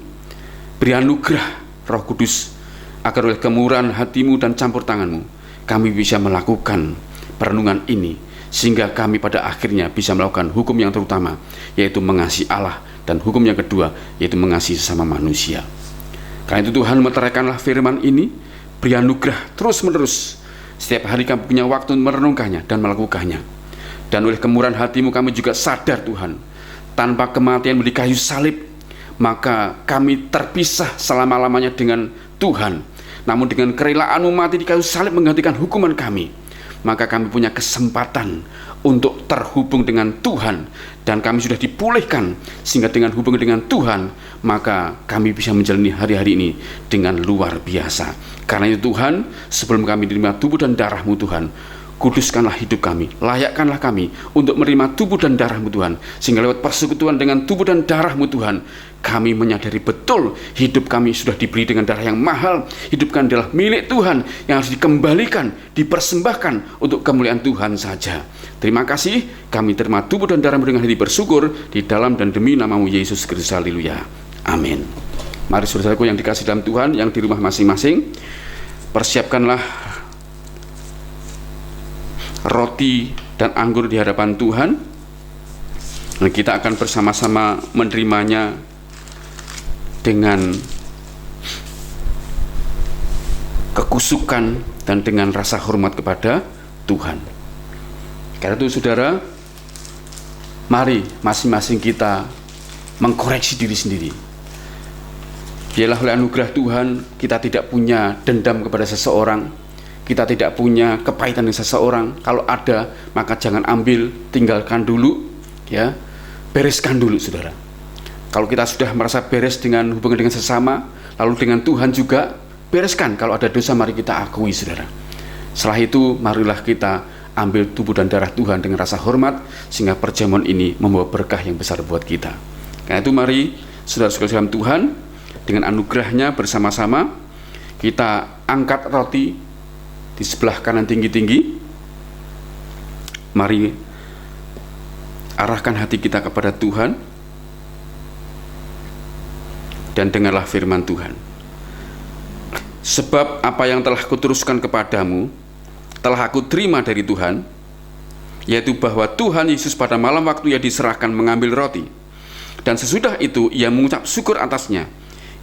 Beri anugerah Roh Kudus agar oleh kemurahan hatimu dan campur tanganmu kami bisa melakukan perenungan ini, sehingga kami pada akhirnya bisa melakukan hukum yang terutama, yaitu mengasihi Allah, dan hukum yang kedua yaitu mengasihi sesama manusia. Karena itu Tuhan, meteraikanlah firman ini, beri anugerah terus menerus. Setiap hari kami punya waktu merenungkannya dan melakukannya. Dan oleh kemurahan hatimu kami juga sadar Tuhan, tanpa kematian di kayu salib maka kami terpisah selama-lamanya dengan Tuhan. Namun dengan kerelaan-Mu mati di kayu salib menggantikan hukuman kami, maka kami punya kesempatan untuk terhubung dengan Tuhan, dan kami sudah dipulihkan, sehingga dengan hubungan dengan Tuhan maka kami bisa menjalani hari-hari ini dengan luar biasa. Karena itu Tuhan, sebelum kami menerima tubuh dan darah-Mu Tuhan, kuduskanlah hidup kami, layakkanlah kami untuk menerima tubuh dan darah-Mu Tuhan, sehingga lewat persekutuan dengan tubuh dan darah-Mu Tuhan, kami menyadari betul hidup kami sudah diberi dengan darah yang mahal. Hidup kami adalah milik Tuhan yang harus dikembalikan, dipersembahkan untuk kemuliaan Tuhan saja. Terima kasih, kami terima tubuh dan darah-Mu dengan hati bersyukur di dalam dan demi nama-Mu Yesus Kristus. Haleluya. Amin. Mari saudaraku yang dikasih dalam Tuhan, yang di rumah masing-masing, persiapkanlah roti dan anggur di hadapan Tuhan, dan kita akan bersama-sama menerimanya dengan kekusukan dan dengan rasa hormat kepada Tuhan. Karena itu saudara, mari masing-masing kita mengkoreksi diri sendiri. Biarlah oleh anugerah Tuhan kita tidak punya dendam kepada seseorang, kita tidak punya kepahitan dengan seseorang. Kalau ada, maka jangan ambil, tinggalkan dulu, ya, bereskan dulu saudara. Kalau kita sudah merasa beres dengan hubungan dengan sesama, lalu dengan Tuhan juga bereskan. Kalau ada dosa, mari kita akui saudara. Setelah itu marilah kita ambil tubuh dan darah Tuhan dengan rasa hormat, sehingga perjamuan ini membawa berkah yang besar buat kita. Karena itu mari saudara-saudara dalam Tuhan, dengan anugerahnya bersama-sama kita angkat roti di sebelah kanan tinggi-tinggi. Mari arahkan hati kita kepada Tuhan dan dengarlah firman Tuhan. Sebab apa yang telah kuteruskan kepadamu telah aku terima dari Tuhan, yaitu bahwa Tuhan Yesus pada malam waktu Ia diserahkan mengambil roti, dan sesudah itu Ia mengucap syukur atasnya.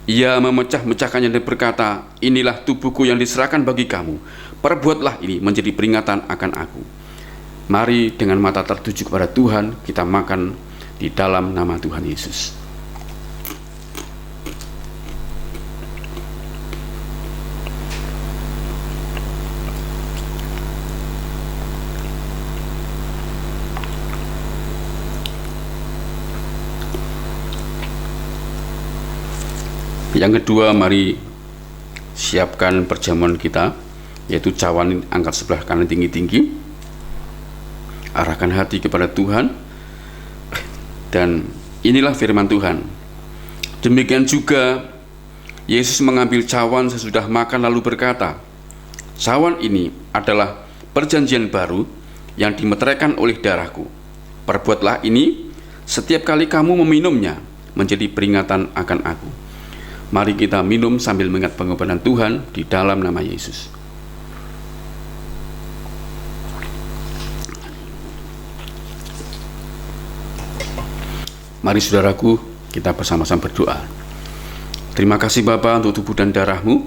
Ia memecah-mecahkannya dan berkata, inilah tubuhku yang diserahkan bagi kamu, perbuatlah ini menjadi peringatan akan aku. Mari dengan mata tertuju kepada Tuhan, kita makan di dalam nama Tuhan Yesus. Yang kedua, mari siapkan perjamuan kita, yaitu cawan angkat sebelah kanan tinggi-tinggi. Arahkan hati kepada Tuhan, dan inilah firman Tuhan. Demikian juga Yesus mengambil cawan sesudah makan lalu berkata, cawan ini adalah perjanjian baru yang dimeteraikan oleh darahku. Perbuatlah ini setiap kali kamu meminumnya menjadi peringatan akan aku. Mari kita minum sambil mengingat pengorbanan Tuhan di dalam nama Yesus. Mari saudaraku, kita bersama-sama berdoa. Terima kasih Bapa untuk tubuh dan darah-Mu.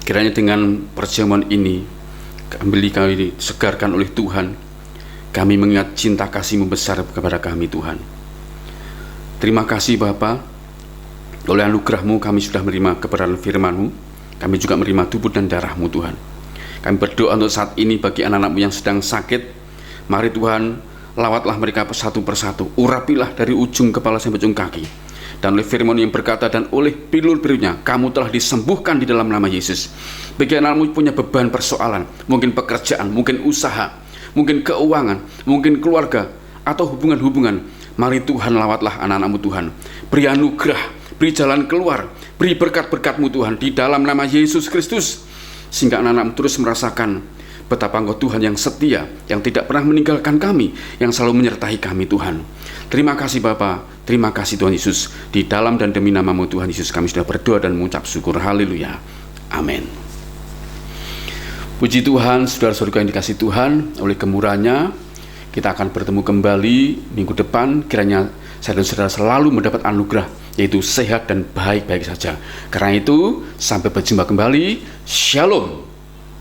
Kiranya dengan perjamuan ini kami disegarkan oleh Tuhan. Kami mengingat cinta kasih-Mu besar kepada kami Tuhan. Terima kasih Bapa. Oleh anugerah-Mu kami sudah menerima kebenaran firman-Mu. Kami juga menerima tubuh dan darah-Mu Tuhan. Kami berdoa untuk saat ini bagi anak-anak-Mu yang sedang sakit. Mari Tuhan, lawatlah mereka satu persatu. Urapilah dari ujung kepala sampai ujung kaki. Dan oleh firman yang berkata, dan oleh pilur-pilurnya kamu telah disembuhkan di dalam nama Yesus. Bagi anak-Mu punya beban persoalan, mungkin pekerjaan, mungkin usaha, mungkin keuangan, mungkin keluarga, atau hubungan-hubungan, mari Tuhan lawatlah anak-anak-Mu Tuhan. Beri anugerah, beri jalan keluar, beri berkat-berkat-Mu Tuhan di dalam nama Yesus Kristus, sehingga anak-anak-Mu terus merasakan betapa Engkau Tuhan yang setia, yang tidak pernah meninggalkan kami, yang selalu menyertai kami Tuhan. Terima kasih Bapa, terima kasih Tuhan Yesus. Di dalam dan demi nama-Mu Tuhan Yesus kami sudah berdoa dan mengucap syukur. Haleluya. Amin. Puji Tuhan, saudara-saudara yang dikasihi Tuhan, oleh kemurahan-Nya kita akan bertemu kembali minggu depan. Kiranya saya dan saudara selalu mendapat anugerah, yaitu sehat dan baik-baik saja. Karena itu, sampai berjumpa kembali. Shalom.